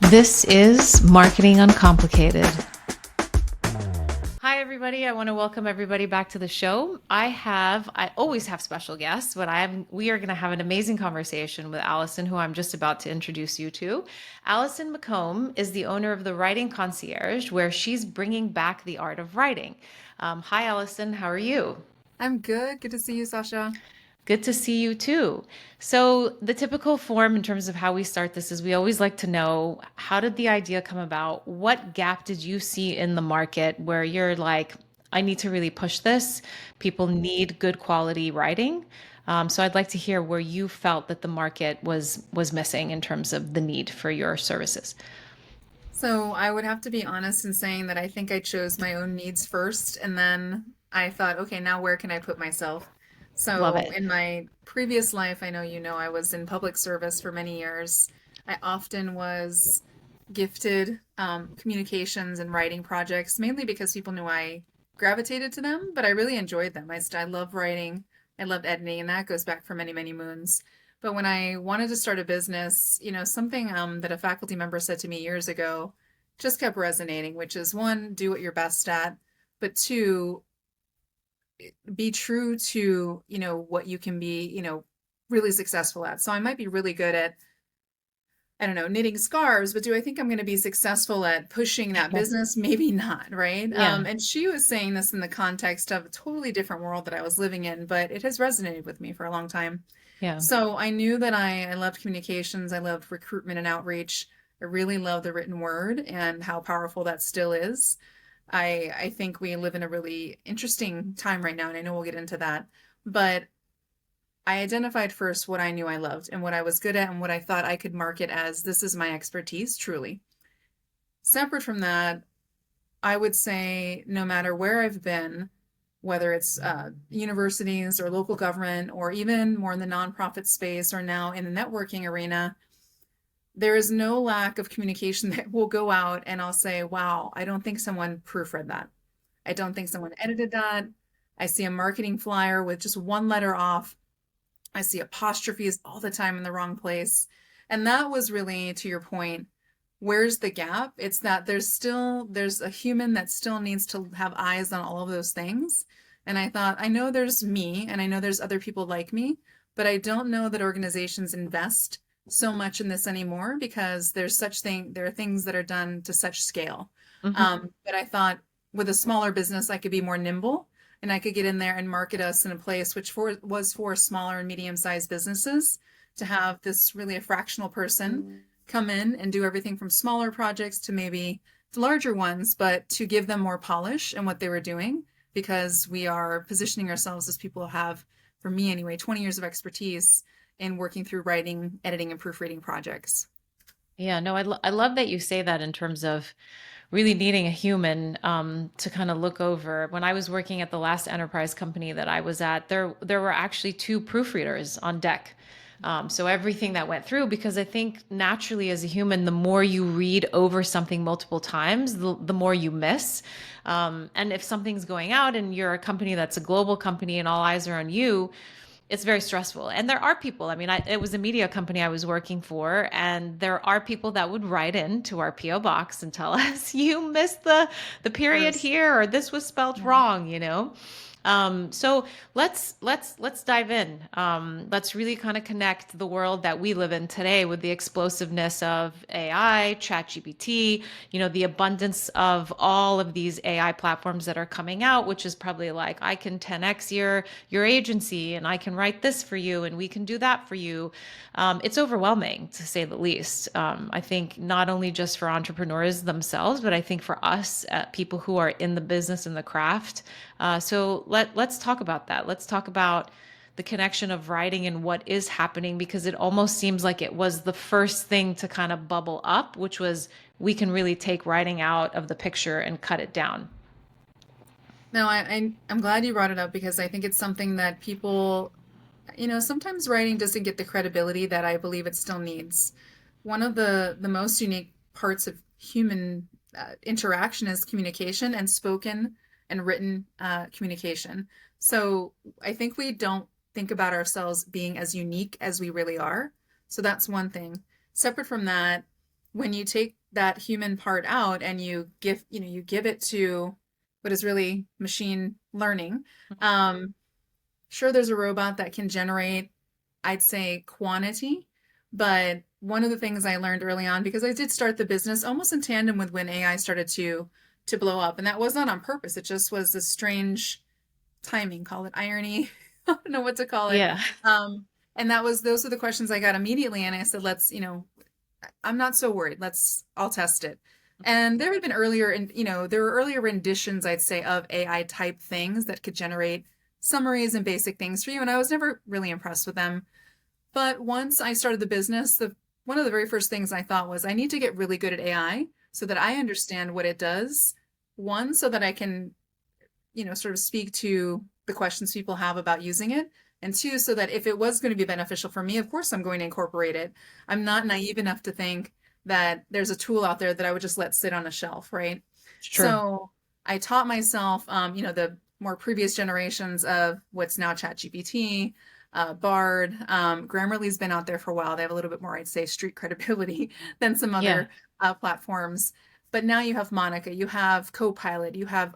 This is Marketing Uncomplicated. Hi, everybody. I want to welcome everybody back to the show. I always have special guests, but we are going to have an amazing conversation with Alison, who I'm just about to introduce you to. Alison McComb is the owner of the Writing Concierge, where she's bringing back the art of writing. Hi, Alison. How are you? I'm good. Good to see you, Sasha. Good to see you too. So, the typical form in terms of how we start this is we always like to know, how did the idea come about? What gap did you see in the market where you're like, I need to really push this? People need good quality writing. So, I'd like to hear where you felt that the market was missing in terms of the need for your services. So I would have to be honest in saying that I think I chose my own needs first, and then I thought, okay, now where can I put myself? Love So it. in my previous life, I know you know I was in public service for many years. I often was gifted communications and writing projects, mainly because people knew I gravitated to them, but I really enjoyed them. I love writing, I loved editing, and that goes back for many, many moons. But when I wanted to start a business, something that a faculty member said to me years ago just kept resonating, which is one, do what you're best at, but two, be true to, what you can be, really successful at. So I might be really good at, I don't know, knitting scarves, but do I think I'm going to be successful at pushing that business? Maybe not, right? Yeah. And she was saying this in the context of a totally different world that I was living in, but it has resonated with me for a long time. Yeah. So I knew that I loved communications, I loved recruitment and outreach. I really love the written word and how powerful that still is. I think we live in a really interesting time right now, and I know we'll get into that. But I identified first what I knew I loved and what I was good at and what I thought I could market as this is my expertise, truly. Separate from that, I would say no matter where I've been, whether it's universities or local government or even more in the nonprofit space or now in the networking arena, there is no lack of communication that will go out and I'll say, wow, I don't think someone proofread that. I don't think someone edited that. I see a marketing flyer with just one letter off. I see apostrophes all the time in the wrong place. And that was really, to your point, where's the gap? It's that there's a human that still needs to have eyes on all of those things. And I thought, I know there's me and I know there's other people like me, but I don't know that organizations invest so much in this anymore because there are things that are done to such scale. Hmm. But I thought with a smaller business, I could be more nimble and I could get in there and market us in a place was for smaller and medium-sized businesses to have this really a fractional person come in and do everything from smaller projects to maybe larger ones, but to give them more polish in what they were doing because we are positioning ourselves as people who have, for me anyway, 20 years of expertise in working through writing, editing, and proofreading projects. Yeah, no, I love that you say that in terms of really needing a human to kind of look over. When I was working at the last enterprise company that I was at, there were actually two proofreaders on deck. So everything that went through, because I think naturally as a human, the more you read over something multiple times, the more you miss. And if something's going out and you're a company that's a global company and all eyes are on you, it's very stressful. And there are people, I mean, it was a media company I was working for, and there are people that would write in to our PO box and tell us, you missed the period Worse. here, or this was spelled Yeah. wrong, you know? So let's dive in. Let's really kind of connect the world that we live in today with the explosiveness of AI, ChatGPT, the abundance of all of these AI platforms that are coming out, which is probably like, I can 10x your agency, and I can write this for you, and we can do that for you. It's overwhelming to say the least. I think not only just for entrepreneurs themselves, but I think for us, people who are in the business and the craft. So let's talk about that. Let's talk about the connection of writing and what is happening, because it almost seems like it was the first thing to kind of bubble up, which was we can really take writing out of the picture and cut it down. No, I'm glad you brought it up because I think it's something that people, sometimes writing doesn't get the credibility that I believe it still needs. One of the most unique parts of human interaction is communication and spoken and written communication. So I think we don't think about ourselves being as unique as we really are. So that's one thing. Separate from that, when you take that human part out and you give it to what is really machine learning. Um, sure, there's a robot that can generate, I'd say, quantity, but one of the things I learned early on, because I did start the business almost in tandem with when AI started to blow up, and that was not on purpose. It just was this strange timing, call it irony. I don't know what to call it. Yeah. And those are the questions I got immediately, and I said, I'm not so worried. I'll test it. And there had been there were earlier renditions, I'd say, of AI type things that could generate summaries and basic things for you. And I was never really impressed with them. But once I started the business, one of the very first things I thought was I need to get really good at AI so that I understand what it does. One, so that I can, sort of speak to the questions people have about using it. And two, so that if it was going to be beneficial for me, of course I'm going to incorporate it. I'm not naive enough to think that there's a tool out there that I would just let sit on a shelf, right? Sure. So I taught myself, the more previous generations of what's now ChatGPT, Bard, Grammarly's been out there for a while. They have a little bit more, I'd say, street credibility than some Yeah. other platforms. But now you have Monica, you have Copilot, you have,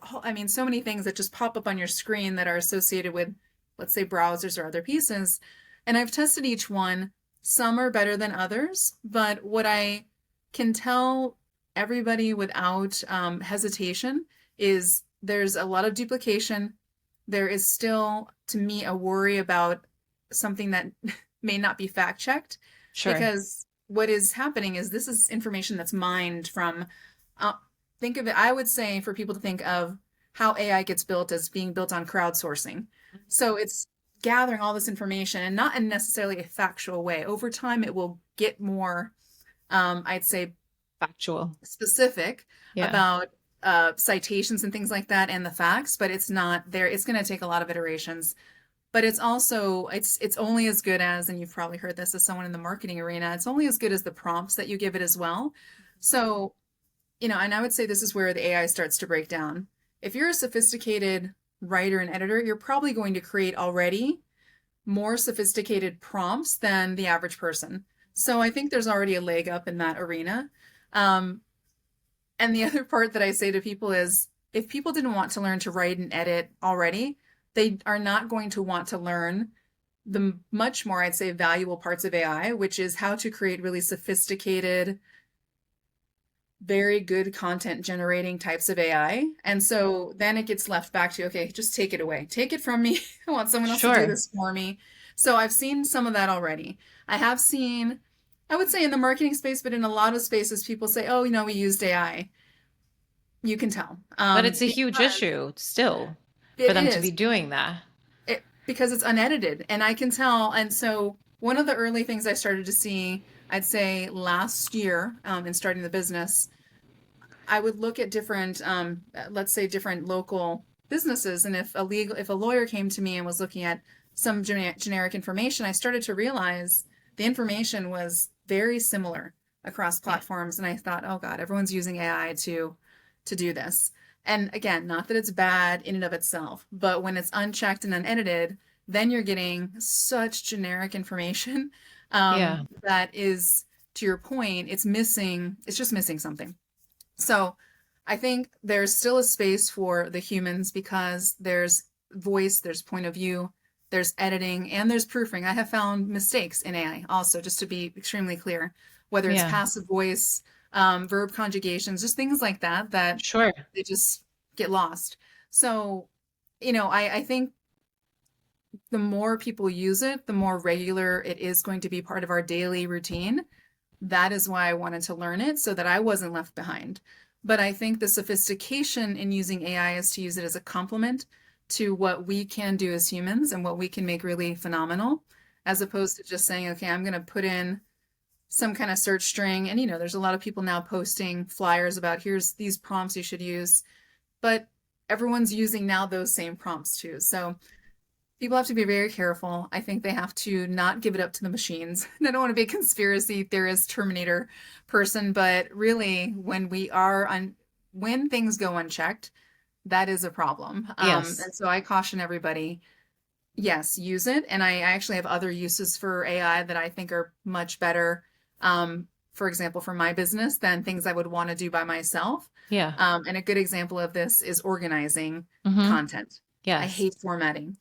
so many things that just pop up on your screen that are associated with, let's say, browsers or other pieces. And I've tested each one. Some are better than others, but what I can tell everybody without hesitation is there's a lot of duplication. There is still, to me, a worry about something that may not be fact checked, Sure. because what is happening is this is information that's mined from, think of it, I would say for people to think of how AI gets built as being built on crowdsourcing. So it's gathering all this information and not in necessarily a factual way. Over time, it will get more, I'd say, Factual. specific Yeah. about citations and things like that and the facts, but it's not there. It's going to take a lot of iterations. But it's only as good as, and you've probably heard this as someone in the marketing arena, it's only as good as the prompts that you give it as well. So, and I would say this is where the AI starts to break down. If you're a sophisticated writer and editor, you're probably going to create already more sophisticated prompts than the average person. So I think there's already a leg up in that arena. Um, and the other part that I say to people is if people didn't want to learn to write and edit already, they are not going to want to learn the much more, I'd say, valuable parts of AI, which is how to create really sophisticated, very good content generating types of AI. And so then it gets left back to, okay, just take it away. Take it from me. I want someone else to do Sure. this for me. So I've seen some of that already. I have seen, I would say in the marketing space, but in a lot of spaces, people say, oh, we used AI. You can tell. But it's a huge Because issue still for it them to be is. doing that. Because it's unedited and I can tell. And so one of the early things I started to see, I'd say last year, in starting the business, I would look at different, let's say different local businesses. And if a lawyer came to me and was looking at some generic information, I started to realize the information was very similar across Yeah. platforms. And I thought, oh God, everyone's using AI to do this. And again, not that it's bad in and of itself, but when it's unchecked and unedited, then you're getting such generic information, Yeah. that is, to your point, it's just missing something. So I think there's still a space for the humans because there's voice, there's point of view, there's editing, and there's proofing. I have found mistakes in AI also, just to be extremely clear, whether it's Yeah. passive voice, verb conjugations, just things like that, that Sure. they just get lost. So, I think the more people use it, the more regular it is going to be part of our daily routine. That is why I wanted to learn it so that I wasn't left behind. But I think the sophistication in using AI is to use it as a complement to what we can do as humans and what we can make really phenomenal, as opposed to just saying, okay, I'm going to put in some kind of search string. And, there's a lot of people now posting flyers about here's these prompts you should use, but everyone's using now those same prompts too. So people have to be very careful. I think they have to not give it up to the machines. I don't want to be a conspiracy theorist Terminator person, but really, when things go unchecked, that is a problem. Yes. And so I caution everybody, yes, use it. And I actually have other uses for AI that I think are much better. for example, for my business than things I would want to do by myself. Yeah. And a good example of this is organizing Mm-hmm. content. I Yes. hate formatting.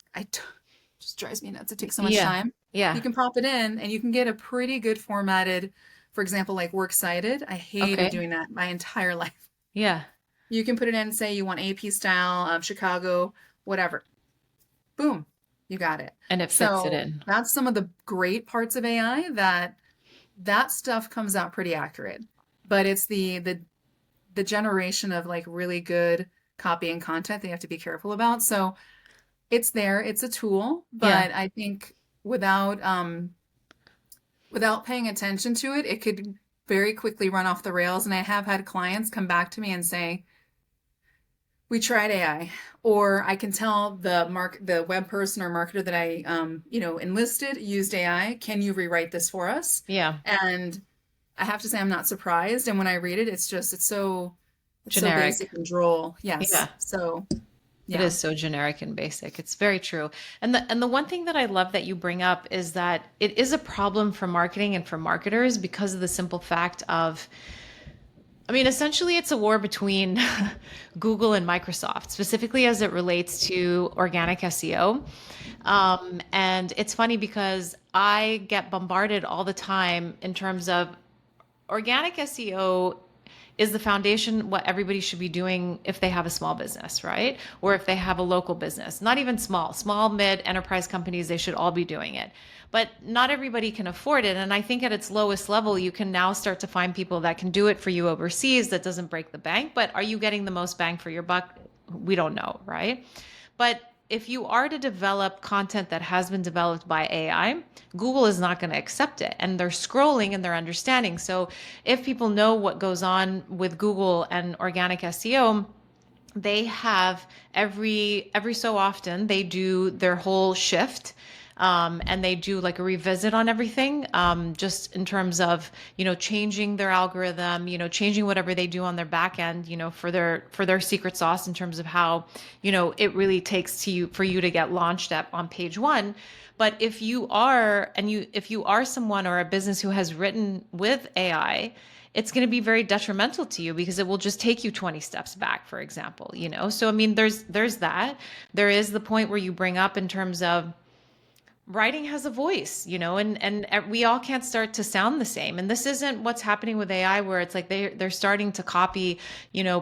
Just drives me nuts. It takes so much Yeah. time. You Yeah. can pop it in and you can get a pretty good formatted, for example, like works cited. I hated Okay. doing that my entire life. Yeah. You can put it in and say you want AP style, Chicago, whatever. Boom, you got it. And it fits it So in. that's some of the great parts of AI, that stuff comes out pretty accurate. But it's the generation of like really good copy and content they have to be careful about. So it's there, it's a tool, Yeah. but I think without paying attention to it, it could very quickly run off the rails. And I have had clients come back to me and say, we tried AI, or I can tell the web person or marketer that I enlisted used AI. Can you rewrite this for us? Yeah. And I have to say I'm not surprised. And when I read it, it's so Generic. basic and droll. Yeah. Yes. So It yeah. is so generic and basic. It's very true. And the one thing that I love that you bring up is that it is a problem for marketing and for marketers because of the simple fact of, I mean, essentially it's a war between Google and Microsoft, specifically as it relates to organic SEO. And it's funny because I get bombarded all the time in terms of organic SEO is the foundation what everybody should be doing if they have a small business, right? Or if they have a local business. Not even small, mid, enterprise companies, they should all be doing it. But not everybody can afford it. And I think at its lowest level, you can now start to find people that can do it for you overseas that doesn't break the bank. But are you getting the most bang for your buck? We don't know, right? But if you are to develop content that has been developed by AI, Google is not going to accept it. And they're scrolling and they're understanding. So if people know what goes on with Google and organic SEO, they have every so often they do their whole shift, and they do like a revisit on everything, just in terms of changing their algorithm, changing whatever they do on their back end, for their secret sauce in terms of how it really takes to you for you to get launched at on page one. But if you are someone or a business who has written with AI, it's going to be very detrimental to you because it will just take you 20 steps back, for example. So I mean, there's that. There is the point where you bring up in terms of writing has a voice, and we all can't start to sound the same. And this isn't what's happening with AI, where it's like they're starting to copy,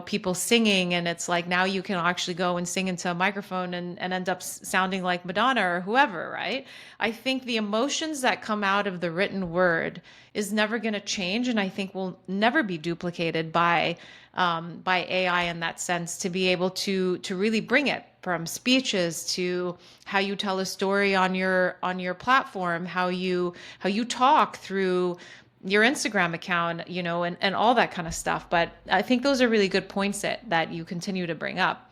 people singing, and it's like now you can actually go and sing into a microphone and end up sounding like Madonna or whoever, right? I think the emotions that come out of the written word is never going to change, and I think will never be duplicated by AI in that sense, to be able to really bring it from speeches to how you tell a story on your platform, how you talk through your Instagram account, and all that kind of stuff. But I think those are really good points that you continue to bring up.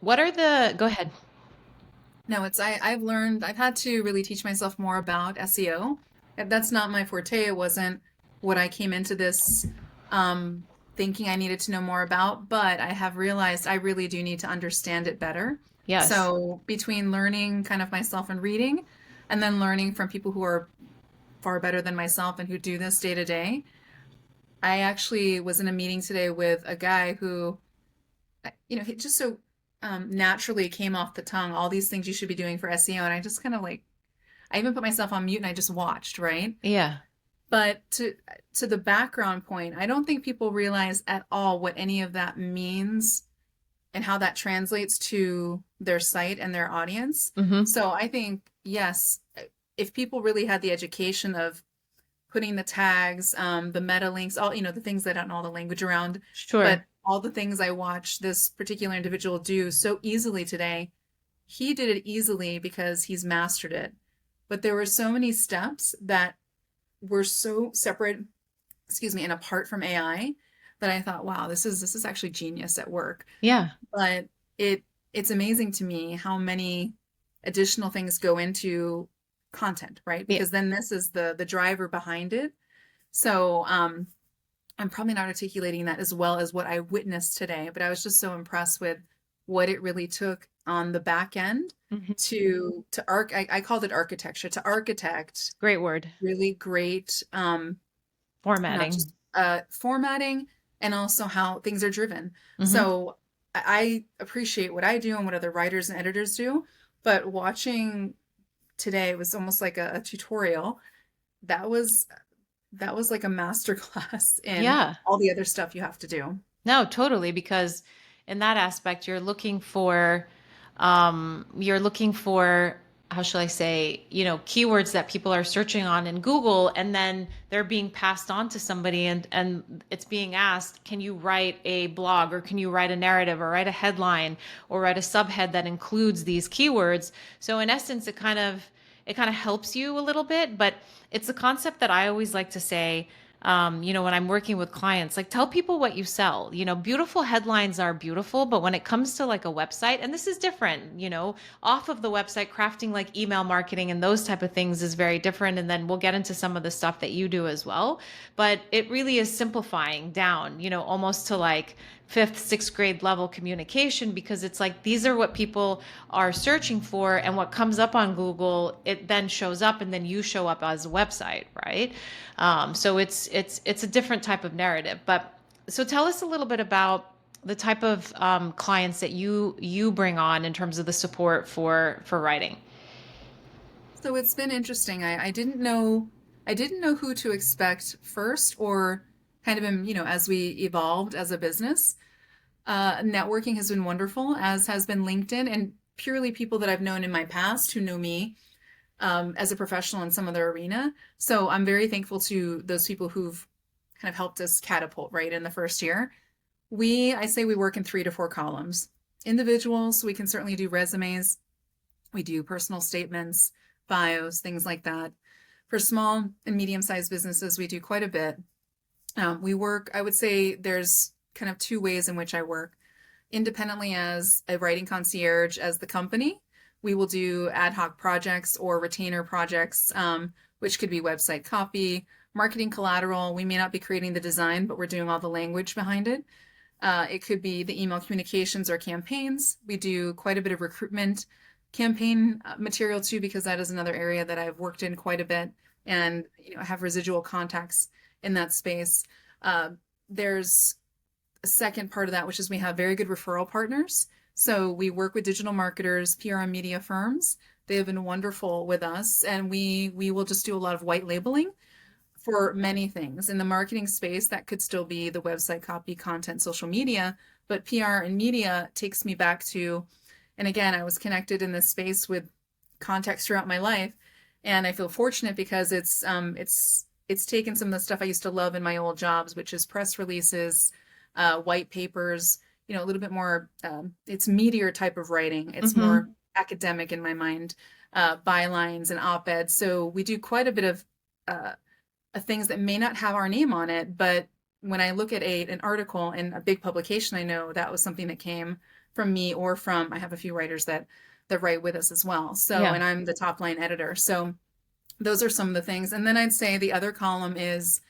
Go ahead. No, I've had to really teach myself more about SEO. That's not my forte. It wasn't what I came into this thinking I needed to know more about, but I have realized I really do need to understand it better. Yes. So between learning kind of myself and reading, and then learning from people who are far better than myself and who do this day to day, I actually was in a meeting today with a guy who, he just so naturally came off the tongue, all these things you should be doing for SEO. And I just kind of like, I even put myself on mute and I just watched, right? Yeah. But to the background point, I don't think people realize at all what any of that means and how that translates to their site and their audience. Mm-hmm. So I think, yes, if people really had the education of putting the tags, the meta links, all, the things that I don't know all the language around, but Sure. all the things I watched this particular individual do so easily today, he did it easily because he's mastered it. But there were so many steps that were so separate, excuse me, and apart from AI that I thought, wow, this is actually genius at work. Yeah. But it's amazing to me how many additional things go into content, right? Yeah. Because then this is the driver behind it. So I'm probably not articulating that as well as what I witnessed today, but I was just so impressed with what it really took on the back end Mhm. I called it architecture, to architect Great word. really great, not just Formatting. formatting, and also how things are driven. Hmm. So I appreciate what I do and what other writers and editors do, but watching today was almost like a tutorial. That was that was like a master class in Yeah. all the other stuff you have to do. No, totally, because in that aspect, you're looking for, how shall I say, keywords that people are searching on in Google, and then they're being passed on to somebody, and it's being asked, can you write a blog, or can you write a narrative, or write a headline, or write a subhead that includes these keywords? So in essence, it kind of helps you a little bit, but it's a concept that I always like to say, when I'm working with clients, like, tell people what you sell. Beautiful headlines are beautiful, but when it comes to like a website, and this is different, off of the website, crafting like email marketing and those type of things is very different. And then we'll get into some of the stuff that you do as well. But it really is simplifying down, almost to like fifth, sixth grade level communication, because it's like these are what people are searching for, and what comes up on Google, it then shows up, and then you show up as a website, right? So it's a different type of narrative. But so tell us a little bit about the type of clients that you bring on in terms of the support for writing. So it's been interesting. I didn't know who to expect first, or kind of as we evolved as a business. Networking has been wonderful, as has been LinkedIn, and purely people that I've known in my past who know me as a professional in some other arena. So I'm very thankful to those people who've kind of helped us catapult right in the first year. I say we work in 3 to 4 columns. Individuals, we can certainly do resumes. We do personal statements, bios, things like that. For small and medium-sized businesses, we do quite a bit. I would say there's kind of 2 ways in which I work. Independently as a writing concierge as the company, we will do ad hoc projects or retainer projects, which could be website copy, marketing collateral. We may not be creating the design, but we're doing all the language behind it. It could be the email communications or campaigns. We do quite a bit of recruitment campaign material too, because that is another area that I've worked in quite a bit, and I have residual contacts in that space. There's a second part of that, which is we have very good referral partners. So we work with digital marketers, PR and media firms. They have been wonderful with us, and we will just do a lot of white labeling for many things. In the marketing space, that could still be the website copy, content, social media, but PR and media takes me back to, and again, I was connected in this space with contacts throughout my life, and I feel fortunate because it's taken some of the stuff I used to love in my old jobs, which is press releases, white papers, a little bit more, it's meatier type of writing. It's more Hmm. academic in my mind, bylines and op-eds. So we do quite a bit of things that may not have our name on it, but when I look at an article in a big publication, I know that was something that came from me, or from, I have a few writers that write with us as well. So, Yeah. and I'm the top line editor. So those are some of the things. And then I'd say the other column is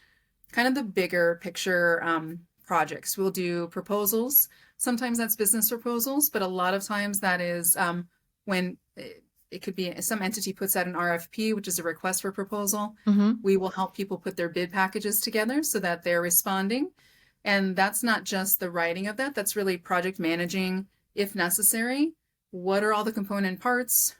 kind of the bigger picture projects. We'll do proposals. Sometimes that's business proposals, but a lot of times that is when it could be some entity puts out an RFP, which is a request for proposal. Hmm. We will help people put their bid packages together so that they're responding. And that's not just the writing of that, that's really project managing if necessary. What are all the component parts?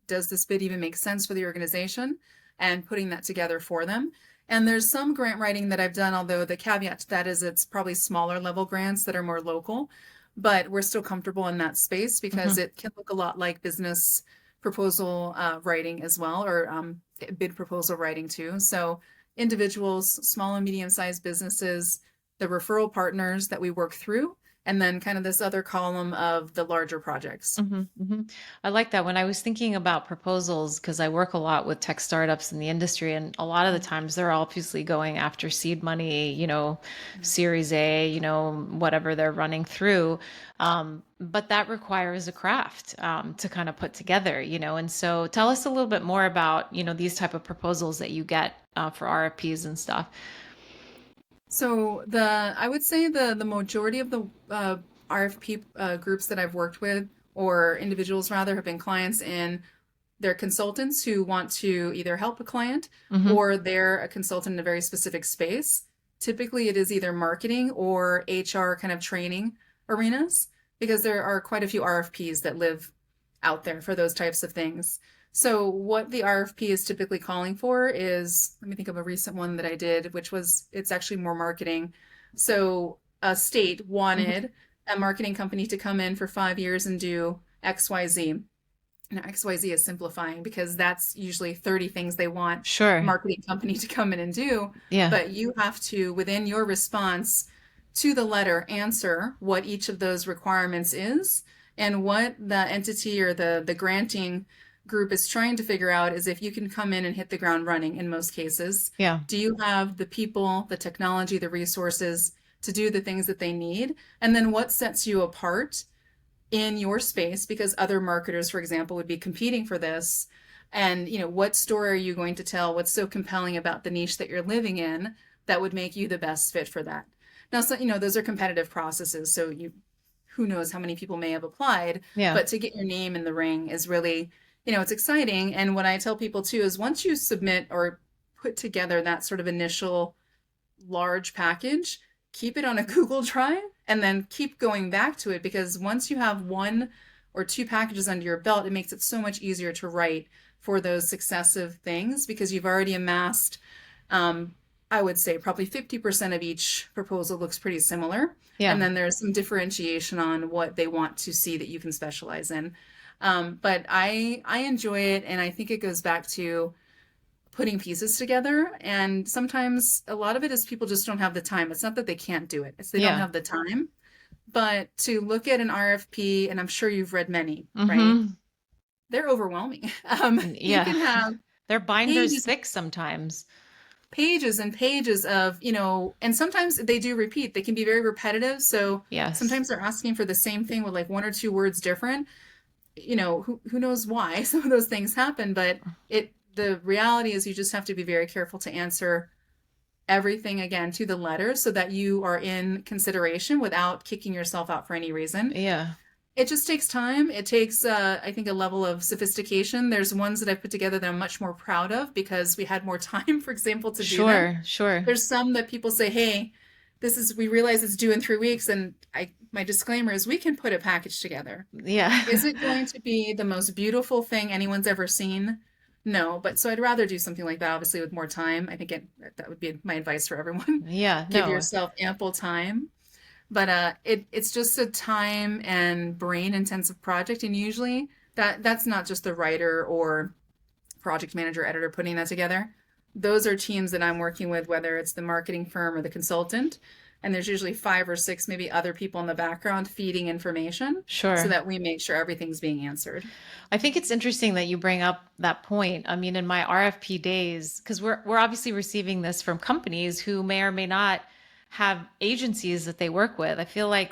Does this bid even make sense for the organization? And putting that together for them. And there's some grant writing that I've done, although the caveat to that is it's probably smaller level grants that are more local, but we're still comfortable in that space because Hmm. it can look a lot like business proposal writing as well, or bid proposal writing too. So individuals, small and medium-sized businesses, the referral partners that we work through, and then kind of this other column of the larger projects. Hmm. Hmm. I like that. When I was thinking about proposals, because I work a lot with tech startups in the industry, and a lot of the times they're obviously going after seed money, Series A, whatever they're running through. But that requires a craft to kind of put together, And so tell us a little bit more about, these type of proposals that you get for RFPs and stuff. So I would say the majority of the RFP groups that I've worked with or individuals rather have been clients in, they're consultants who want to either help a client Hmm. or they're a consultant in a very specific space. Typically, it is either marketing or HR kind of training arenas because there are quite a few RFPs that live out there for those types of things. So, what the RFP is typically calling for is, let me think of a recent one that I did, which was, it's actually more marketing. So, a state Hmm. wanted a marketing company to come in for 5 years and do XYZ. Now, XYZ is simplifying because that's usually 30 things they want a Sure. marketing company to come in and do. Yeah. But you have to, within your response to the letter, answer what each of those requirements is. And what the entity or the granting group is trying to figure out is if you can come in and hit the ground running in most cases. Yeah. Do you have the people, the technology, the resources to do the things that they need? And then what sets you apart in your space, because other marketers, for example, would be competing for this. And what story are you going to tell? What's so compelling about the niche that you're living in that would make you the best fit for that? Now, so those are competitive processes, so who knows how many people may have applied, Yeah. but to get your name in the ring is really, it's exciting. And what I tell people too is once you submit or put together that sort of initial large package, keep it on a Google Drive and then keep going back to it, because once you have one or two packages under your belt, it makes it so much easier to write for those successive things because you've already amassed, I would say probably 50% of each proposal looks pretty similar. And Yeah. then there's some differentiation on what they want to see that you can specialize in. But I enjoy it, and I think it goes back to putting pieces together. And sometimes a lot of it is people just don't have the time. It's not that they can't do it, it's they don't Yeah. have the time. But to look at an RFP, and I'm sure you've read many, right? Hmm. They're overwhelming. You Yeah. can have They're binders pages, thick sometimes. pages and pages of, and sometimes they do repeat. They can be very repetitive. So Yes. sometimes they're asking for the same thing with like one or two words different. Who knows why some of those things happen, but the reality is you just have to be very careful to answer everything again to the letter so that you are in consideration without kicking yourself out for any reason. Yeah. It just takes time. It takes, I think, a level of sophistication. There's ones that I've put together that I'm much more proud of because we had more time, for example, to do them. Sure. Sure. There's some that people say, hey, we realize it's due in 3 weeks. And my disclaimer is we can put a package together. Is Yeah. it going to be the most beautiful thing anyone's ever seen? No, but so I'd rather do something like that, obviously, with more time. I think that would be my advice for everyone. Yeah. Give No. yourself ample time. But it's just a time and brain intensive project, and usually that's not just the writer or project manager, editor putting that together. Those are teams that I'm working with, whether it's the marketing firm or the consultant. And there's usually five or six, maybe other people in the background feeding information so Sure. that we make sure everything's being answered. I think it's interesting that you bring up that point. I mean, in my RFP days, because we're obviously receiving this from companies who may or may not have agencies that they work with. I feel like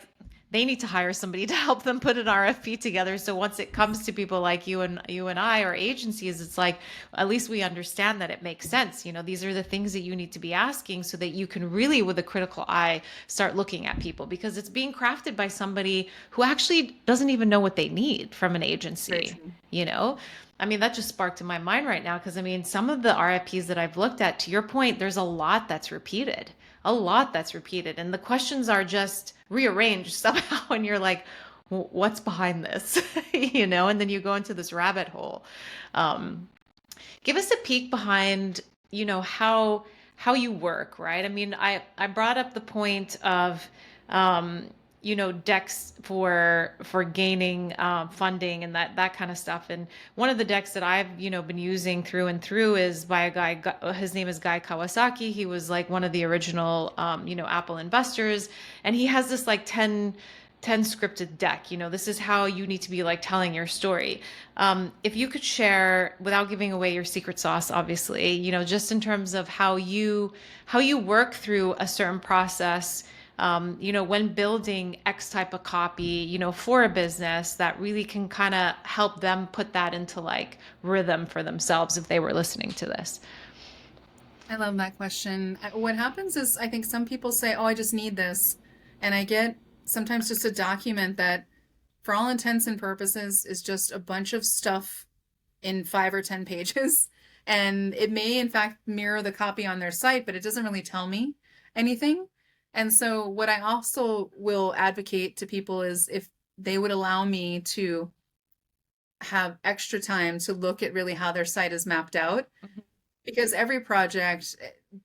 they need to hire somebody to help them put an RFP together. So once it comes to people like you and I or agencies, it's like at least we understand that it makes sense. These are the things that you need to be asking so that you can really, with a critical eye, start looking at people because it's being crafted by somebody who actually doesn't even know what they need from an Very agency, true. you know? I mean, that just sparked in my mind right now because I mean, some of the RFPs that I've looked at, to your point, there's a lot that's repeated, a lot that's repeated. And the questions are just rearranged somehow. And you're like, what's behind this? And then you go into this rabbit hole. Um, Give us a peek behind, how you work, right? I mean, I brought up the point of um, decks for gaining funding and that kind of stuff. And one of the decks that I've been using through and through is by a guy. His name is Guy Kawasaki. He was like one of the original Apple investors, and he has this like 10 scripted deck. This is how you need to be like telling your story. If you could share, without giving away your secret sauce, obviously, just in terms of how you work through a certain process, when building X type of copy, for a business that really can kind of help them put that into like rhythm for themselves if they were listening to this. I love that question. What happens is I think some people say, oh, I just need this. And I get sometimes just a document that for all intents and purposes, is just a bunch of stuff in 5 or 10 pages. And it may, in fact, mirror the copy on their site, but it doesn't really tell me anything. And so, what I also will advocate to people is if they would allow me to have extra time to look at really how their site is mapped out, Mhm. because every project,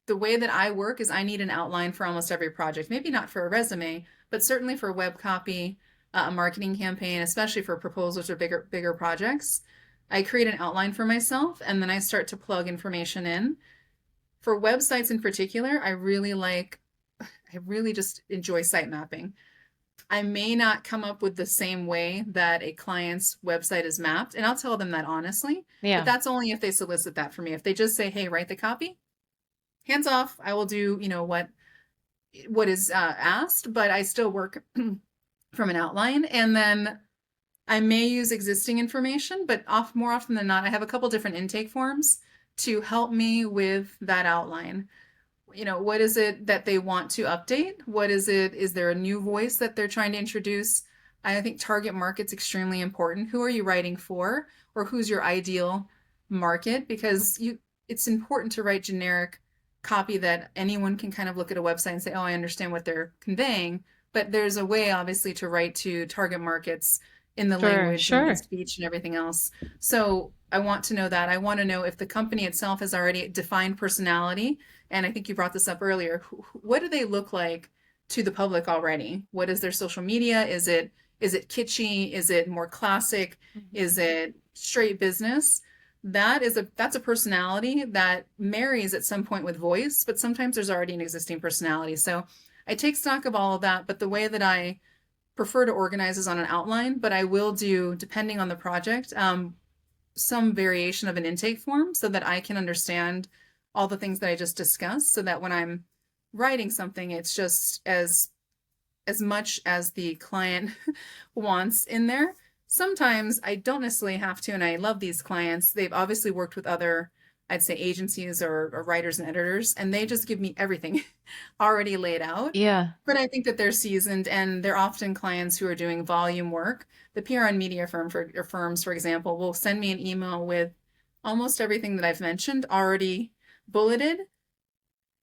the way that I work is I need an outline for almost every project. Maybe not for a resume, but certainly for web copy, a marketing campaign, especially for proposals or bigger projects. I create an outline for myself and then I start to plug information in. For websites in particular, I really just enjoy site mapping. I may not come up with the same way that a client's website is mapped, and I'll tell them that honestly, but Yeah. that's only if they solicit that from me. If they just say, "Hey, write the copy," hands off, I will do, what is asked, but I still work from an outline, and then I may use existing information, but more often than not, I have a couple different intake forms to help me with that outline. What is it that they want to update? What is it? Is there a new voice that they're trying to introduce? I think target market's extremely important. Who are you writing for, or who's your ideal market? Because it's important to write generic copy that anyone can kind of look at a website and say, "Oh, I understand what they're conveying." But there's a way, obviously, to write to target markets in the Sure, language and sure. speech and everything else. So I want to know that. I want to know if the company itself has already defined personality. And I think you brought this up earlier. What do they look like to the public already? What is their social media? Is it kitschy? Is it more classic? Mhm. Is it straight business? That's a personality that marries at some point with voice, but sometimes there's already an existing personality. So I take stock of all of that, but the way that I prefer to organize is on an outline, but I will do, depending on the project, some variation of an intake form so that I can understand all the things that I just discussed, so that when I'm writing something, it's just as much as the client wants in there. Sometimes I don't necessarily have to, and I love these clients. They've obviously worked with other, I'd say, agencies or writers and editors, and they just give me everything already laid out. Yeah. But I think that they're seasoned and they're often clients who are doing volume work. The PR and media firms, for example, will send me an email with almost everything that I've mentioned already bulleted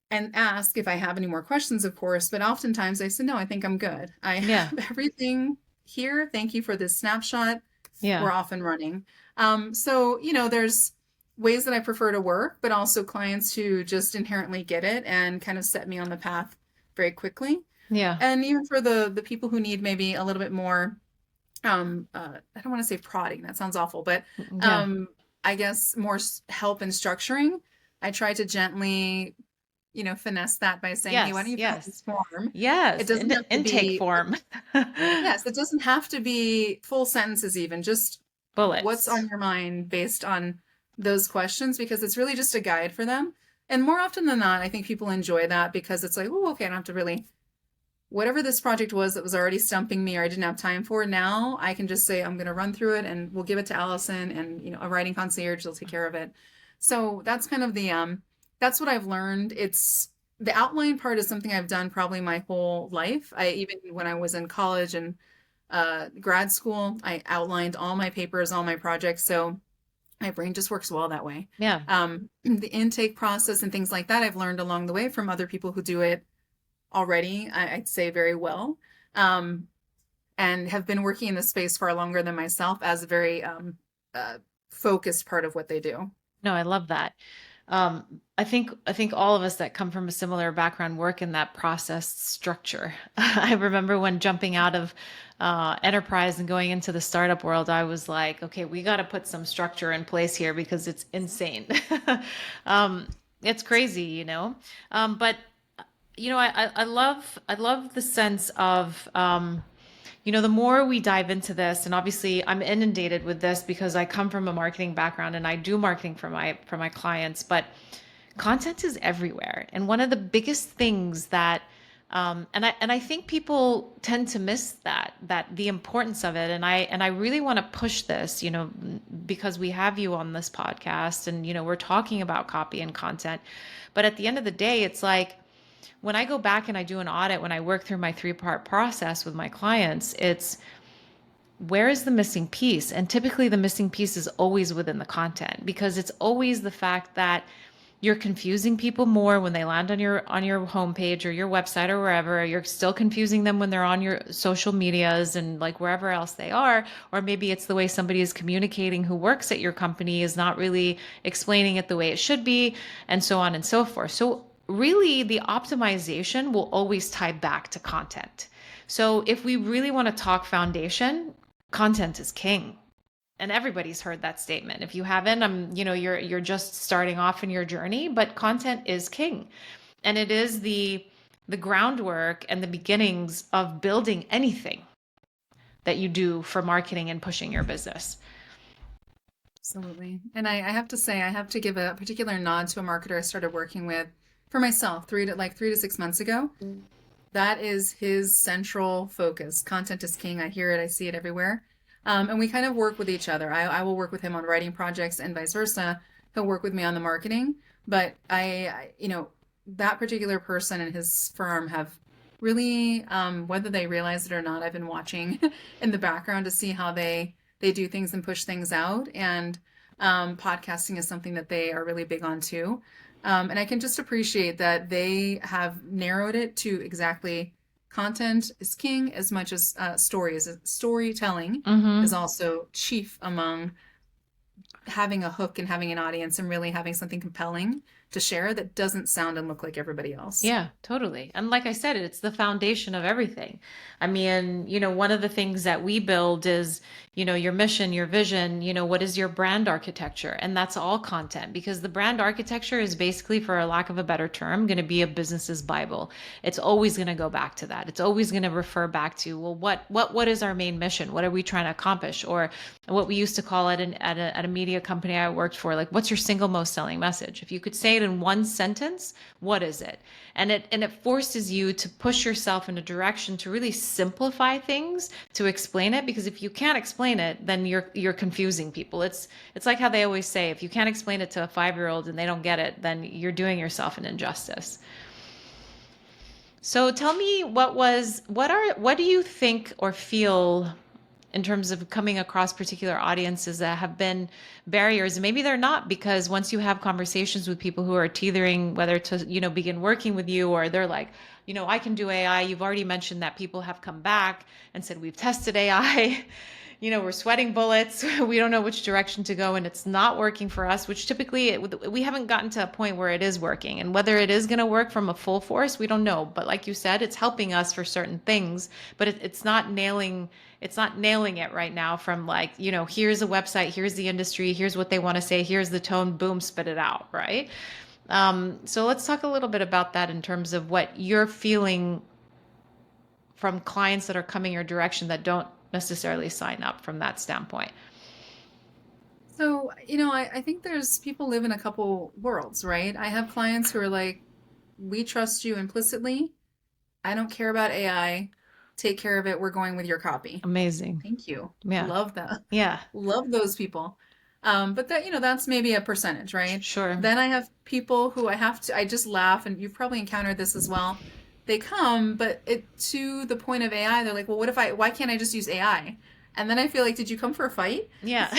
and ask if I have any more questions, of course. But oftentimes I say, no, I think I'm good. I Yeah. have everything here. Thank you for this snapshot. Yeah. We're off and running. So, there's ways that I prefer to work, but also clients who just inherently get it and kind of set me on the path very quickly. Yeah. And even for the people who need maybe a little bit more, I don't want to say prodding, that sounds awful, but Yeah. um, I guess more help in structuring. I try to gently, finesse that by saying, "Hey, why don't Yes. you fill out Yes. this form?" It Yes. doesn't have to Intake be, form. yes, it doesn't have to be full sentences even, just what's Bullets. on your mind based on those questions, because it's really just a guide for them. And more often than not, I think people enjoy that because it's like, oh, okay, I don't have to really, whatever this project was that was already stumping me or I didn't have time for, now I can just say, I'm going to run through it and we'll give it to Allison and, a writing concierge will take care of it. So that's kind of that's what I've learned. It's the outline part is something I've done probably my whole life. Even when I was in college and grad school, I outlined all my papers, all my projects. So my brain just works well that way. Yeah. The intake process and things like that, I've learned along the way from other people who do it already, I'd say very well, um, and have been working in this space far longer than myself as a very uh, focused part of what they do. No, I love that. I think all of us that come from a similar background work in that process structure. I remember when jumping out of enterprise and going into the startup world, I was like, okay, we got to put some structure in place here because it's insane. um, it's crazy, but I love the sense of, the more we dive into this, and obviously I'm inundated with this because I come from a marketing background and I do marketing for my clients, but content is everywhere. And one of the biggest things that and I think people tend to miss that the importance of it. And I really want to push this, because we have you on this podcast and we're talking about copy and content. But at the end of the day, it's like when I go back and I do an audit, when I work through my 3-part process with my clients, it's where is the missing piece? And typically the missing piece is always within the content, because it's always the fact that you're confusing people more when they land on your homepage or your website or wherever. You're still confusing them when they're on your social medias and like wherever else they are. Or maybe it's the way somebody is communicating who works at your company is not really explaining it the way it should be, and so on and so forth. So really the optimization will always tie back to content. So if we really want to talk foundation, content is king. And everybody's heard that statement. If you haven't, you're just starting off in your journey, but content is king. And it is the groundwork and the beginnings of building anything that you do for marketing and pushing your business. Absolutely. And I have to say, I have to give a particular nod to a marketer I started working with for myself 3 to 6 months ago. That is his central focus. Content is king. I hear it. I see it everywhere. And we kind of work with each other. I will work with him on writing projects and vice versa. He'll work with me on the marketing. But that particular person and his firm have really, whether they realize it or not, I've been watching in the background to see how they do things and push things out. And podcasting is something that they are really big on too. And I can just appreciate that they have narrowed it to exactly content is king as much as storytelling is also chief among having a hook and having an audience and really having something compelling to share that doesn't sound and look like everybody else. Yeah, totally. And like I said, it's the foundation of everything. I mean, one of the things that we build is, your mission, your vision, what is your brand architecture? And that's all content, because the brand architecture is basically, for a lack of a better term, going to be a business's Bible. It's always going to go back to that. It's always going to refer back to, well, what is our main mission? What are we trying to accomplish? Or what we used to call it at a media company I worked for, like, what's your single most selling message? If you could say it in one sentence, what is it? And it forces you to push yourself in a direction to really simplify things, to explain it, because if you can't explain it, then you're confusing people. It's like how they always say, if you can't explain it to a 5-year-old and they don't get it, then you're doing yourself an injustice. So tell me, what do you think or feel in terms of coming across particular audiences that have been barriers? And maybe they're not, because once you have conversations with people who are teetering whether to, begin working with you, or they're like, I can do AI. You've already mentioned that people have come back and said, we've tested AI. We're sweating bullets. We don't know which direction to go, and it's not working for us, which typically we haven't gotten to a point where it is working. And whether it is going to work from a full force, we don't know. But like you said, it's helping us for certain things, but it's not nailing it right now from like, here's a website, here's the industry, here's what they want to say, here's the tone, boom, spit it out, right? So let's talk a little bit about that in terms of what you're feeling from clients that are coming your direction that don't necessarily sign up from that standpoint. So, I think there's people live in a couple worlds, right? I have clients who are like, we trust you implicitly. I don't care about AI. Take care of it. We're going with your copy. Amazing. Thank you. Yeah. Love that. Yeah. Love those people. But that, that's maybe a percentage, right? Sure. Then I have people who I just laugh, and you've probably encountered this as well. They come, but to the point of AI, they're like, well, why can't I just use AI? And then I feel like, did you come for a fight? Yeah.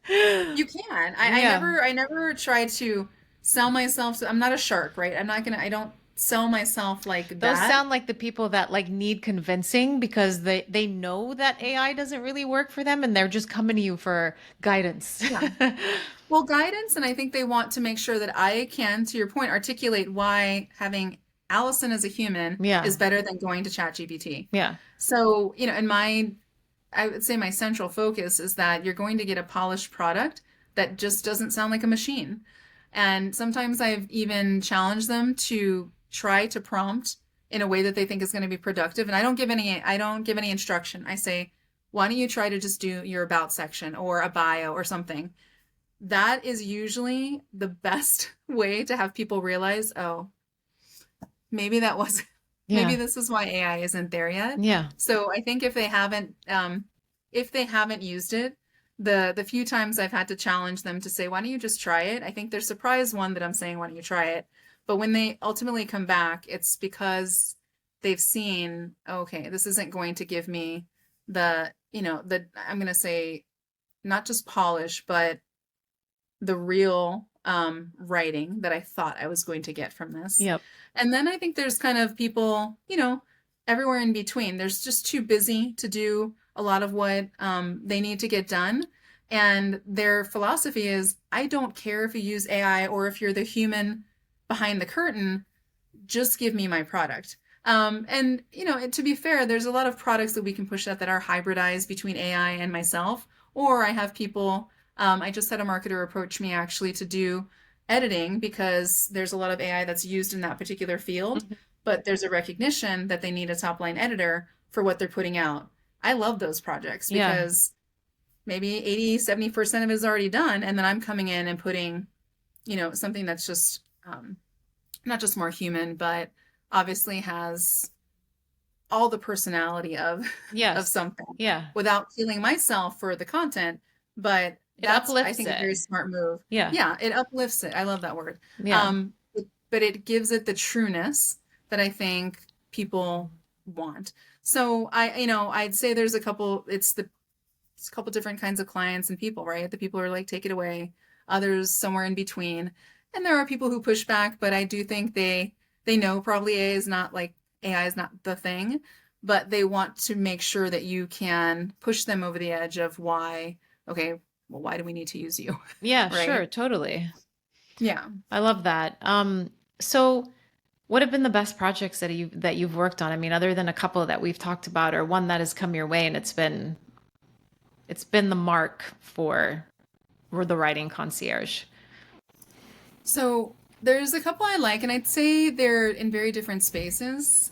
You can. I never try to sell myself. I'm not a shark, right? I don't sell myself like that. Those sound like the people that like need convincing because they know that AI doesn't really work for them, and they're just coming to you for guidance. Yeah. Well, guidance, and I think they want to make sure that I can, to your point, articulate why having Alison as a human is better than going to ChatGPT. Yeah. So, I would say my central focus is that you're going to get a polished product that just doesn't sound like a machine. And sometimes I've even challenged them to try to prompt in a way that they think is going to be productive. And I don't give any instruction. I say, why don't you try to just do your about section or a bio or something? That is usually the best way to have people realize, oh, maybe maybe this is why AI isn't there yet. Yeah. So I think if they haven't used it, the few times I've had to challenge them to say, why don't you just try it? I think they're surprised, one, that I'm saying, why don't you try it? But when they ultimately come back, it's because they've seen, okay, this isn't going to give me the I'm going to say not just polish, but the real writing that I thought I was going to get from this. Yep. And then I think there's kind of people, everywhere in between. There's just too busy to do a lot of what they need to get done. And their philosophy is, I don't care if you use AI or if you're the human behind the curtain, just give me my product. And to be fair, there's a lot of products that we can push out that are hybridized between AI and myself. Or I have people, I just had a marketer approach me actually to do editing because there's a lot of AI that's used in that particular field, Mhm. but there's a recognition that they need a top line editor for what they're putting out. I love those projects Yeah. because maybe 80-70% of it is already done. And then I'm coming in and putting, something that's just not just more human, but obviously has all the personality of Yes. something Yeah. without killing myself for the content. But It that's, I uplifts think, a it. very smart move. Yeah. Yeah, it uplifts it. I love that word. Yeah. But it gives it the trueness that I think people want. So I'd say there's a couple, it's a couple different kinds of clients and people, right? The people are like, take it away. Others somewhere in between. And there are people who push back, but I do think they know probably AI is not the thing, but they want to make sure that you can push them over the edge of why, okay, well, why do we need to use you? Yeah, Right? sure, totally. Yeah. I love that. So what have been the best projects that you've worked on? I mean, other than a couple that we've talked about, or one that has come your way and it's been the mark for the writing concierge. So there's a couple I like, and I'd say they're in very different spaces.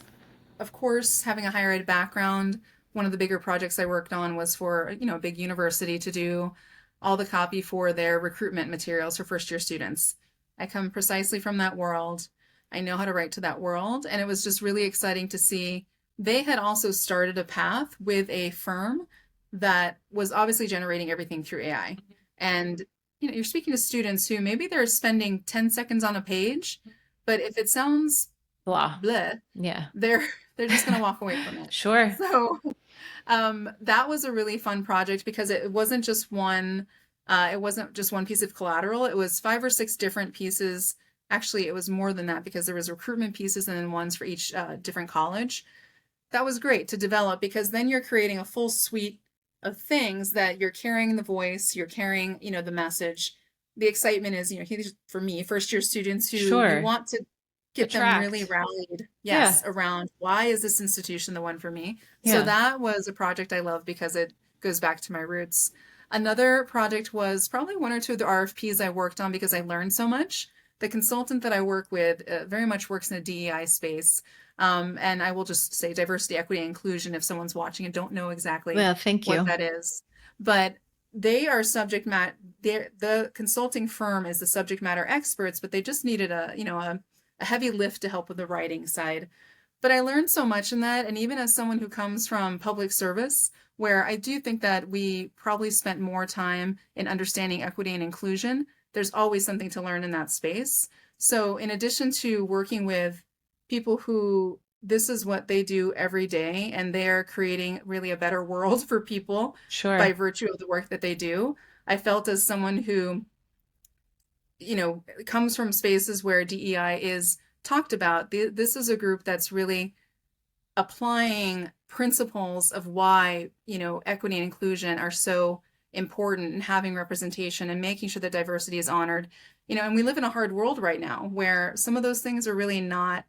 Of course, having a higher ed background, one of the bigger projects I worked on was for, a big university to do all the copy for their recruitment materials for first year students. I come precisely from that world. I know how to write to that world. And it was just really exciting to see they had also started a path with a firm that was obviously generating everything through AI. And you're speaking to students who maybe they're spending 10 seconds on a page, but if it sounds Blah. bleh, Yeah. they're they're just going to walk away from it. Sure. So that was a really fun project because it wasn't just one piece of collateral. It was 5 or 6 different pieces. Actually, it was more than that because there was recruitment pieces and then ones for each different college. That was great to develop because then you're creating a full suite of things that you're carrying the voice, you're carrying, the message. The excitement is, for me, first year students who you Sure. want to get them really Attract. rallied, Yeah. yes, around why is this institution the one for me? So Yeah. that was a project I love because it goes back to my roots. Another project was probably one or two of the RFPs I worked on because I learned so much. The consultant that I work with very much works in a DEI space. And I will just say diversity, equity, and inclusion if someone's watching and don't know exactly Yeah, thank what you. that is. But they are subject matter, the consulting firm is the subject matter experts, but they just needed a heavy lift to help with the writing side. But I learned so much in that. And even as someone who comes from public service, where I do think that we probably spent more time in understanding equity and inclusion, there's always something to learn in that space. So, in addition to working with people who this is what they do every day and they're creating really a better world for people by Sure. virtue of the work that they do, I felt as someone who comes from spaces where DEI is talked about. This is a group that's really applying principles of why, equity and inclusion are so important and having representation and making sure that diversity is honored. And we live in a hard world right now where some of those things are really not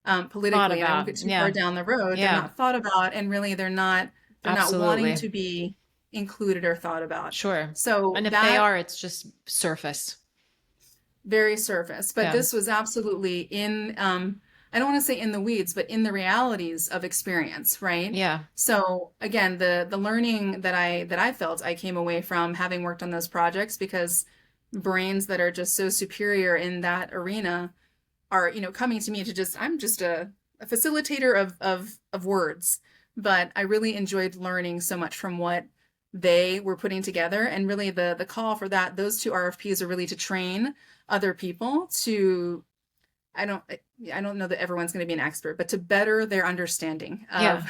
Thought politically, and I won't about. get too far Yeah. down the road, they're Yeah. not thought about and really they're not wanting Absolutely. to be included or thought about. Sure. So And if they that are, it's just surface. very surface, but Yeah. this was absolutely in I don't want to say in the weeds, but in the realities of experience, right? Yeah. So again, the learning that I felt I came away from having worked on those projects because brains that are just so superior in that arena are, coming to me to I'm just a facilitator of words, but I really enjoyed learning so much from what they were putting together. And really the call for those two RFPs are really to train other people to, I don't know that everyone's going to be an expert, but to better their understanding Yeah.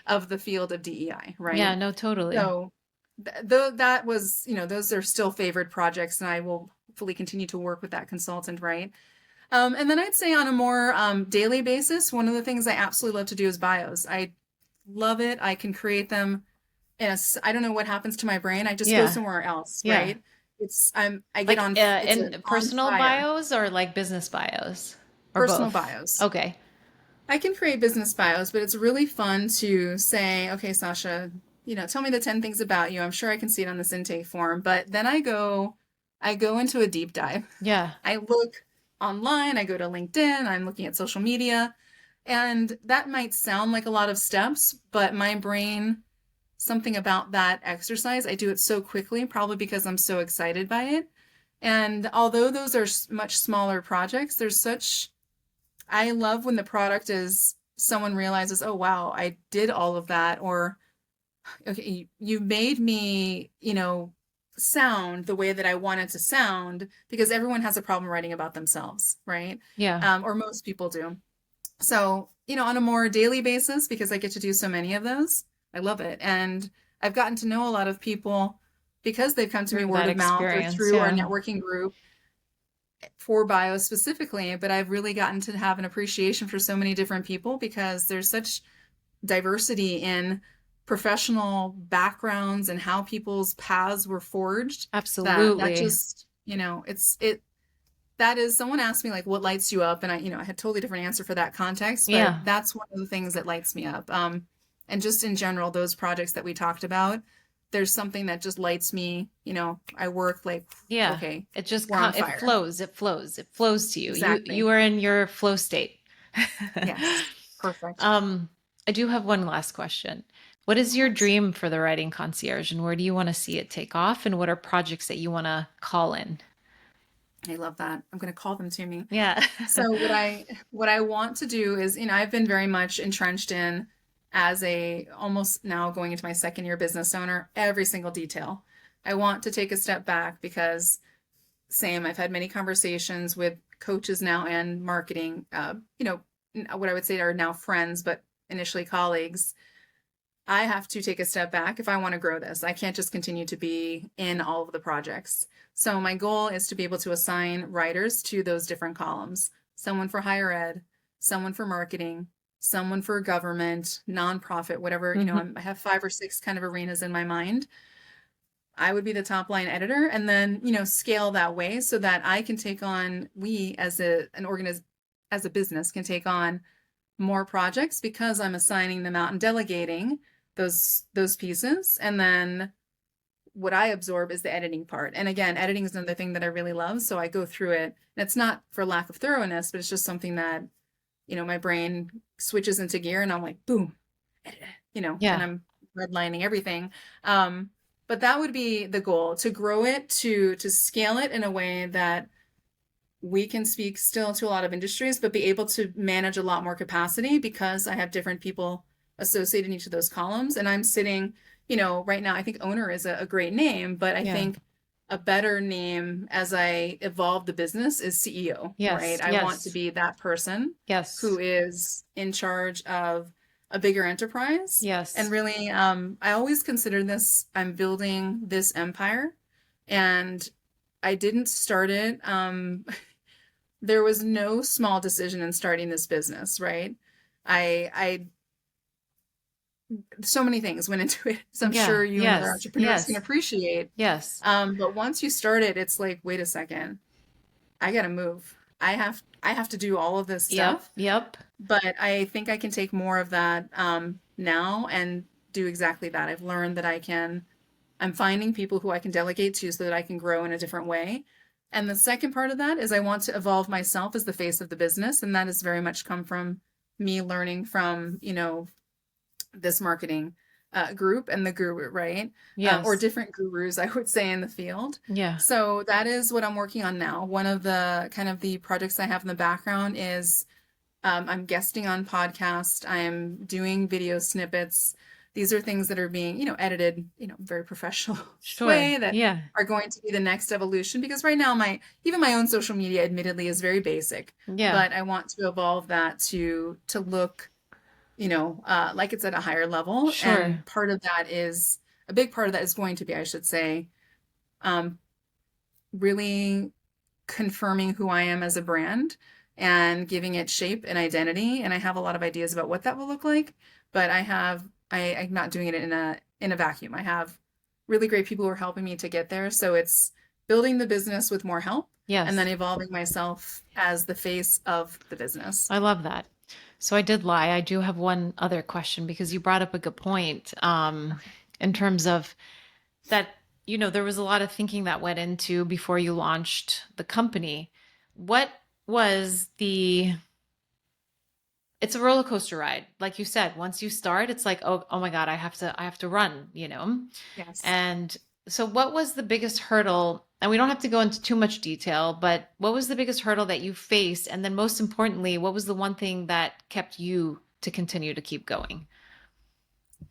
of the field of DEI, Yeah, right? no, totally. So that was, those are still favored projects, and I will hopefully continue to work with that consultant, right? And then I'd say on a more daily basis, one of the things I absolutely love to do is bios. I love it. I can create them I don't know what happens to my brain. I just go Yeah. somewhere else, Yeah. right? I get Like on, it's in on personal fire. bios or like business bios or Personal both? bios. Okay. I can create business bios, but it's really fun to say, okay, Sasha, tell me the 10 things about you. I'm sure I can see it on this intake form, but then I go into a deep dive. Yeah. I look online, I go to LinkedIn, I'm looking at social media, and that might sound like a lot of steps, but my brain, something about that exercise, I do it so quickly, probably because I'm so excited by it. And although those are much smaller projects, I love when the product is someone realizes, oh, wow, I did all of that. Or, okay, you made me, sound the way that I wanted to sound, because everyone has a problem writing about themselves, right? Yeah. Or most people do. So, on a more daily basis, because I get to do so many of those, I love it. And I've gotten to know a lot of people because they've come to me Through word that of mouth or experience. through our Yeah. networking group for bio specifically. But I've really gotten to have an appreciation for so many different people because there's such diversity in professional backgrounds and how people's paths were forged, that Absolutely. just, that is, someone asked me like what lights you up, and I had totally different answer for that context, but Yeah. that's one of the things that lights me up. And just in general, those projects that we talked about, there's something that just lights me. I work like, Yeah. okay, It just we're on it fire. flows. It flows. It flows to you. You Exactly. are in your flow state. Yes. Perfect. Um, I do have one last question. What Of is your course. dream for the writing concierge, and where do you want to see it take off? And what are projects that you want to call in? I love that. I'm going to call them to me. Yeah. So what I want to do is, I've been very much entrenched in, as a almost now going into my second year business owner, every single detail. I want to take a step back because same, I've had many conversations with coaches now and marketing, what I would say are now friends, but initially colleagues. I have to take a step back if I want to grow this. I can't just continue to be in all of the projects. So my goal is to be able to assign writers to those different columns. Someone for higher ed, someone for marketing, someone for government, nonprofit, whatever, Mhm. I have 5 or 6 kind of arenas in my mind. I would be the top line editor, and then, scale that way so that I can take on, we as as a business can take on more projects because I'm assigning them out and delegating those pieces. And then what I absorb is the editing part. And again, editing is another thing that I really love. So I go through it. And it's not for lack of thoroughness, but it's just something that, my brain switches into gear and I'm like, boom, edit, and Yeah. I'm redlining everything. Um, but that would be the goal, to grow it, to scale it in a way that we can speak still to a lot of industries, but be able to manage a lot more capacity because I have different people associated in each of those columns. And I'm sitting, right now, I think owner is a great name, but I Yeah. think a better name as I evolve the business is CEO, Yes. right? I want to Yes. be that person Yes. who is in charge of a bigger enterprise. And Yes. really, I always consider this, I'm building this empire, and I didn't start it. There was no small decision in starting this business, right? I so many things went into it, as I'm Yeah. sure you and other Yes. entrepreneurs can Yes. appreciate. Yes. But once you start it, it's like, wait a second, I gotta move. I have to do all of this Yep. stuff, Yep. but I think I can take more of that now and do exactly that. I've learned that I'm finding people who I can delegate to so that I can grow in a different way. And the second part of that is I want to evolve myself as the face of the business. And that has very much come from me learning from, this marketing group and the guru, right? Or Yes. different gurus, I would say, in the field. Yeah. So that is what I'm working on now. One of the kind of the projects I have in the background is I'm guesting on podcasts. I'm doing video snippets. These are things that are being, edited, very professional Sure. way, that Yeah. are going to be the next evolution. Because right now, even my own social media, admittedly, is very basic. Yeah. But I want to evolve that to look like it's at a higher level. Sure. And a big part of that is going to be, I should say, um, really confirming who I am as a brand and giving it shape and identity. And I have a lot of ideas about what that will look like, but I'm not doing it in a vacuum. I have really great people who are helping me to get there. So it's building the business with more help and then Yes. evolving myself as the face of the business. I love that. So I did lie. I do have one other question because you brought up a good point, in terms of that, there was a lot of thinking that went into before you launched the company. What was it's a roller coaster ride. Like you said, once you start, it's like, oh my God, I have to run. Yes. And so what was the biggest hurdle? And we don't have to go into too much detail, but what was the biggest hurdle that you faced? And then most importantly, what was the one thing that kept you to continue to keep going?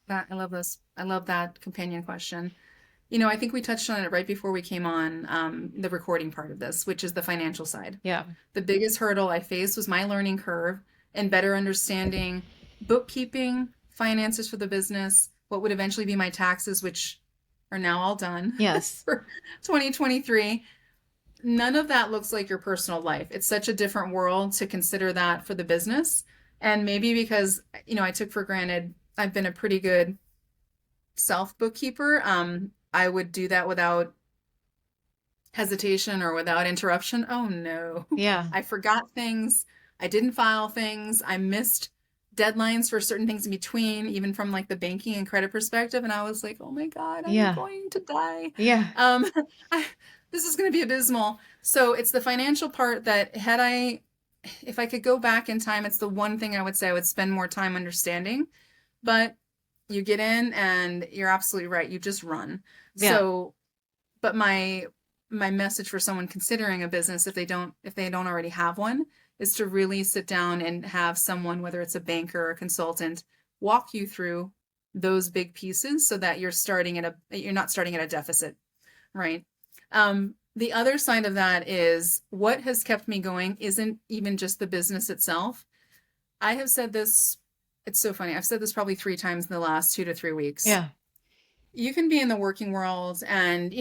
I love this. I love that companion question. I think we touched on it right before we came on the recording part of this, which is the financial side. Yeah. The biggest hurdle I faced was my learning curve and better understanding bookkeeping, finances for the business, what would eventually be my taxes, which are now all done Yes. for 2023. None of that looks like your personal life. It's such a different world to consider that for the business. And maybe because, I took for granted I've been a pretty good self bookkeeper. I would do that without hesitation or without interruption. Oh no, Yeah. I forgot things. I didn't file things. I missed deadlines for certain things in between, even from like the banking and credit perspective. And I was like, oh my God, I'm Yeah. going to die. Yeah. Um, this is going to be abysmal. So it's the financial part that if I could go back in time, it's the one thing I would say I would spend more time understanding. But you get in and you're absolutely right. You just run. Yeah. So, but my message for someone considering a business, if they don't already have one, is to really sit down and have someone, whether it's a banker or a consultant, walk you through those big pieces so that you're not starting at a deficit, right? The other side of that is what has kept me going isn't even just the business itself. I have said this, it's so funny. I've said this probably 3 times in the last 2 to 3 weeks. Yeah. You can be in the working world and,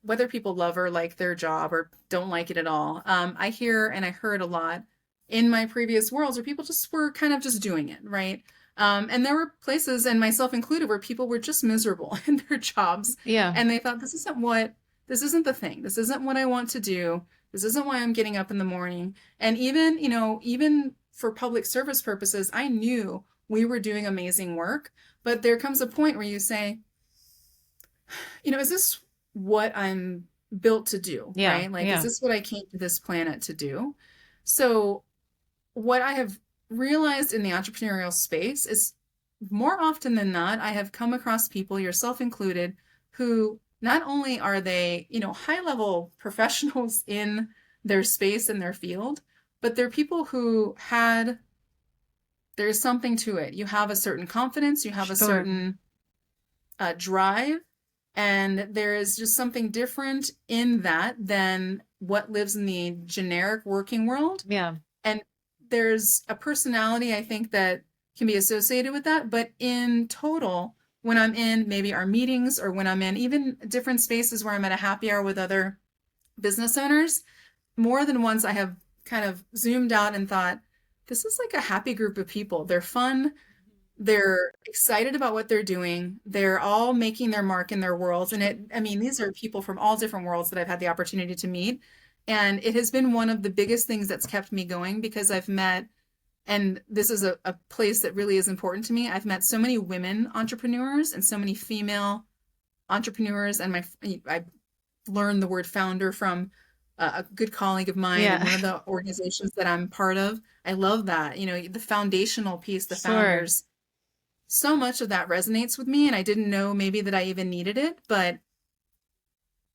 whether people love or like their job or don't like it at all. I hear and I heard a lot in my previous worlds where people just were kind of just doing it, right? And there were places, and myself included, where people were just miserable in their jobs Yeah. and they thought, this isn't the thing. This isn't what I want to do. This isn't why I'm getting up in the morning. And even for public service purposes, I knew we were doing amazing work, but there comes a point where you say, is this what I'm built to do, Yeah. right? Like, is Yeah. this what I came to this planet to do? So what I have realized in the entrepreneurial space is more often than not, I have come across people, yourself included, who not only are they, high level professionals in their space and their field, but they're people who there's something to it. You have a certain confidence, you have a Sure. certain drive, and there is just something different in that than what lives in the generic working world. Yeah. And there's a personality, I think, that can be associated with that. But in total, when I'm in maybe our meetings or when I'm in even different spaces where I'm at a happy hour with other business owners, more than once I have kind of zoomed out and thought, this is like a happy group of people. They're fun. They're excited about what they're doing. They're all making their mark in their worlds. And these are people from all different worlds that I've had the opportunity to meet. And it has been one of the biggest things that's kept me going because I've met, and this is a place that really is important to me. I've met so many women entrepreneurs and so many female entrepreneurs. And I learned the word founder from a good colleague of mine Yeah. and one of the organizations that I'm part of. I love that, the foundational piece, the Sure. founders. So much of that resonates with me, and I didn't know maybe that I even needed it, but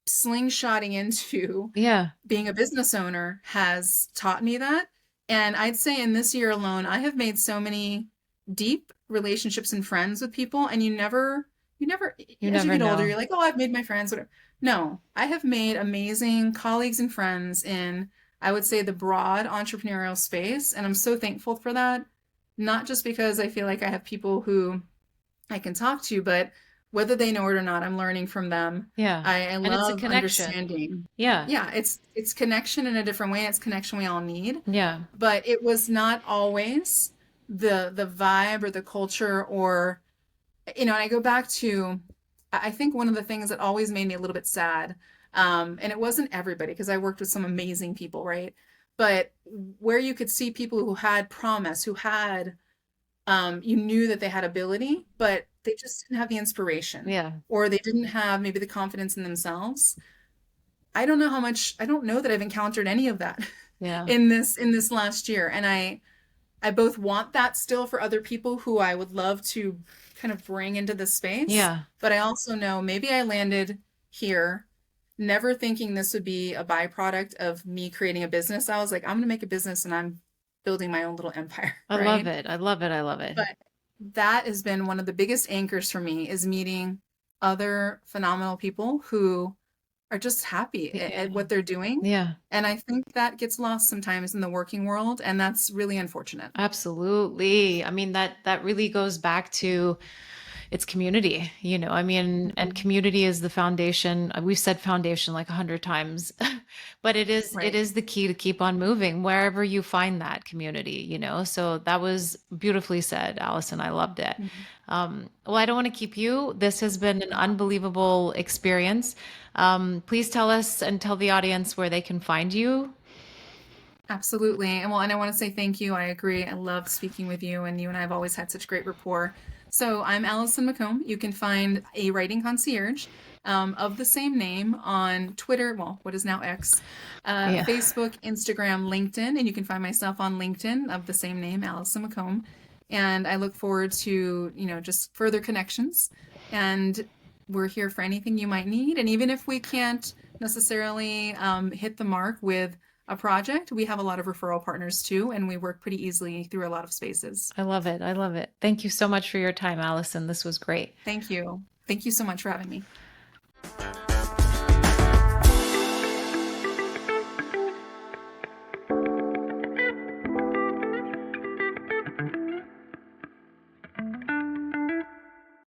slingshotting into Yeah. being a business owner has taught me that. And I'd say in this year alone, I have made so many deep relationships and friends with people, and you never, You as you never get older, know. you're like, oh, I've made my friends, whatever. No, I have made amazing colleagues and friends in, I would say, the broad entrepreneurial space, and I'm so thankful for that. not just because I feel like I have people who I can talk to, but whether they know it or not, I'm learning from them. Yeah. I And it's a love connection. understanding. Yeah. Yeah, it's connection in a different way. It's connection we all need. Yeah. But it was not always the vibe or the culture or and I go back to I think one of the things that always made me a little bit sad, and it wasn't everybody because I worked with some amazing people, right? But where you could see people who had promise, who had you knew that they had ability, but they just didn't have the inspiration, Yeah. or they didn't have maybe the confidence in themselves. I don't know how much, I don't know that I've encountered any of that Yeah. in this last year. And I both want that still for other people who I would love to kind of bring into the space, Yeah. but I also know maybe I landed here never thinking this would be a byproduct of me creating a business. I was like, I'm going to make a business and I'm building my own little empire, I love right? it. I love it. I love it. But that has been one of the biggest anchors for me is meeting other phenomenal people who are just happy Yeah. at what they're doing. Yeah. And I think that gets lost sometimes in the working world, and that's really unfortunate. Absolutely. I mean, that really goes back to it's community, I mean, and Mhm. community is the foundation. We've said foundation like 100 times, but it Right. is the key to keep on moving wherever you find that community. So that was beautifully said, Allison. I loved it. Mhm. Well, I don't want to keep you. This has been an unbelievable experience. Please tell us and tell the audience where they can find you. Absolutely. And I want to say thank you. I agree. I love speaking with you, and you and I have always had such great rapport. So I'm Alison McComb. You can find a Writing Concierge of the same name on Twitter, well, what is now X, Yeah. Facebook, Instagram, LinkedIn, and you can find myself on LinkedIn of the same name, Alison McComb. And I look forward to, just further connections. And we're here for anything you might need. And even if we can't necessarily hit the mark with a project, we have a lot of referral partners too, and we work pretty easily through a lot of spaces. I love it. I love it. Thank you so much for your time, Allison. This was great. Thank you. Thank you so much for having me.